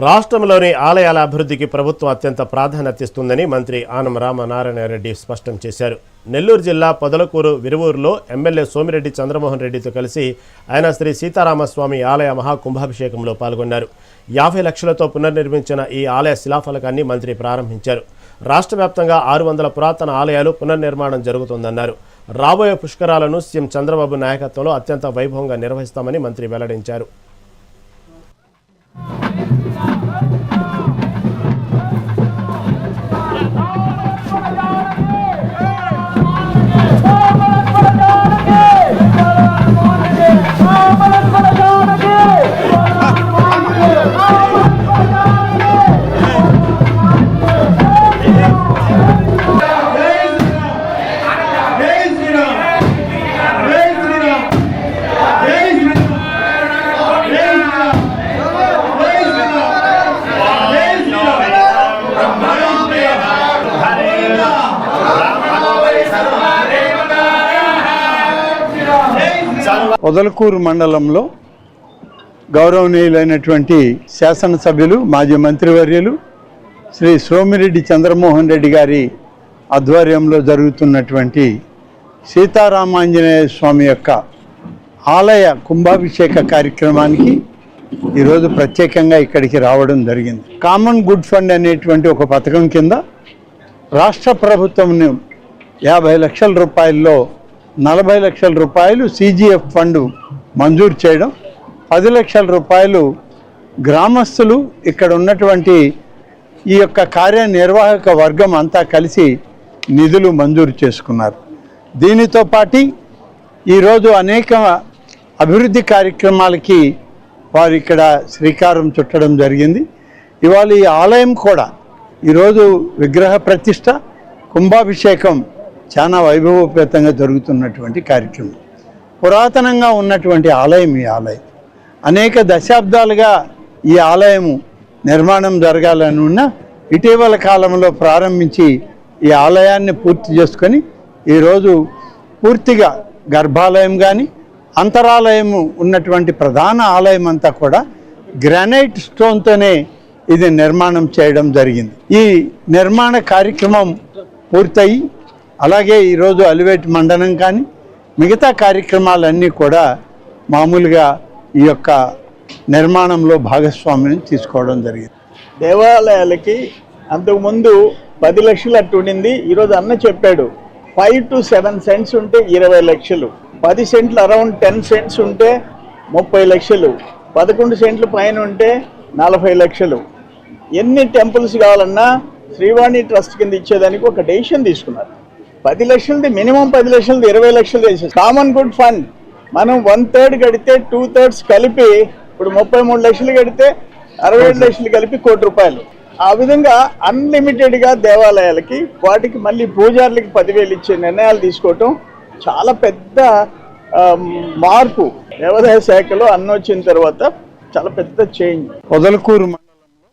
రాష్ట్రంలోని ఆలయాల అభివృద్ధికి ప్రభుత్వం అత్యంత ప్రాధాన్యత ఇస్తుందని మంత్రి ఆనం రామనారాయణ రెడ్డి స్పష్టం చేశారు. నెల్లూరు జిల్లా పొదలకూరు విరువూరులో ఎమ్మెల్యే సోమిరెడ్డి చంద్రమోహన్ రెడ్డితో కలిసి ఆయన శ్రీ సీతారామస్వామి ఆలయ మహాకుంభాభిషేకంలో పాల్గొన్నారు. 50 లక్షలతో పునర్నిర్మించిన ఈ ఆలయ శిలాఫలకాన్ని మంత్రి ప్రారంభించారు. రాష్ట్ర వ్యాప్తంగా 600 పురాతన ఆలయాలు పునర్నిర్మాణం జరుగుతోందన్నారు. రాబోయే పుష్కరాలను సీఎం చంద్రబాబు నాయకత్వంలో అత్యంత వైభవంగా నిర్వహిస్తామని మంత్రి వెల్లడించారు. పొదలకూరు మండలంలో గౌరవనీయులైనటువంటి శాసనసభ్యులు మాజీ మంత్రివర్యులు శ్రీ సోమిరెడ్డి చంద్రమోహన్ రెడ్డి గారి ఆధ్వర్యంలో జరుగుతున్నటువంటి సీతారామాంజనేయ స్వామి యొక్క ఆలయ కుంభాభిషేక కార్యక్రమానికి ఈరోజు ప్రత్యేకంగా ఇక్కడికి రావడం జరిగింది. కామన్ గుడ్ ఫండ్ అనేటువంటి ఒక పథకం కింద రాష్ట్ర ప్రభుత్వం 50 లక్షల రూపాయల్లో 40 లక్షల రూపాయలు CGF ఫండ్ మంజూరు చేయడం, 10 లక్షల రూపాయలు గ్రామస్తులు ఇక్కడ ఉన్నటువంటి ఈ యొక్క కార్యనిర్వాహక వర్గం అంతా కలిసి నిధులు మంజూరు చేసుకున్నారు. దీనితో పాటు ఈరోజు అనేక అభివృద్ధి కార్యక్రమాలకి వారు ఇక్కడ శ్రీకారం చుట్టడం జరిగింది. ఇవాళ ఈ ఆలయం కూడా ఈరోజు విగ్రహ ప్రతిష్ట, కుంభాభిషేకం చాలా వైభవోపేతంగా జరుగుతున్నటువంటి కార్యక్రమం. పురాతనంగా ఉన్నటువంటి ఆలయం ఈ ఆలయం అనేక దశాబ్దాలుగా ఈ ఆలయం నిర్మాణం జరగాలని ఉన్న ఇటీవల కాలంలో ప్రారంభించి ఈ ఆలయాన్ని పూర్తి చేసుకొని ఈరోజు పూర్తిగా గర్భాలయం కానీ అంతరాలయం ఉన్నటువంటి ప్రధాన ఆలయం అంతా కూడా గ్రానైట్ స్టోన్తోనే ఇది నిర్మాణం చేయడం జరిగింది. ఈ నిర్మాణ కార్యక్రమం పూర్తయి అలాగే ఈరోజు అలివేట్ మండనం కానీ మిగతా కార్యక్రమాలన్నీ కూడా మామూలుగా ఈ యొక్క నిర్మాణంలో భాగస్వామ్యం తీసుకోవడం జరిగింది. దేవాలయాలకి అంతకుముందు 10 లక్షలు అట్టు ఉండింది. ఈరోజు అన్న చెప్పాడు 5 to 7 సెంట్స్ ఉంటే 20 లక్షలు, 10 సెంట్లు అరౌండ్ 10 సెంట్స్ ఉంటే 30 లక్షలు, 11 సెంట్లు పైన ఉంటే 40 లక్షలు. ఎన్ని టెంపుల్స్ కావాలన్నా శ్రీవాణి ట్రస్ట్ కింద ఇచ్చేదానికి ఒక డెసిషన్ తీసుకున్నారు. 10 లక్షలది మినిమం 10 లక్షలది 20 లక్షలు వేసేసి కామన్ గుడ్ ఫండ్ మనం 1/3 కడితే 2/3 కలిపి ఇప్పుడు 33 లక్షలు కడితే 67 లక్షలు కలిపి ₹1 కోటి. ఆ విధంగా అన్లిమిటెడ్గా దేవాలయాలకి వాటికి మళ్ళీ పూజారులకి 10,000 ఇచ్చే నిర్ణయాలు తీసుకోవటం చాలా పెద్ద మార్పు. దేవాదాయ శాఖలో అన్న వచ్చిన తర్వాత చాలా పెద్ద చేంజ్. పొదలకూరు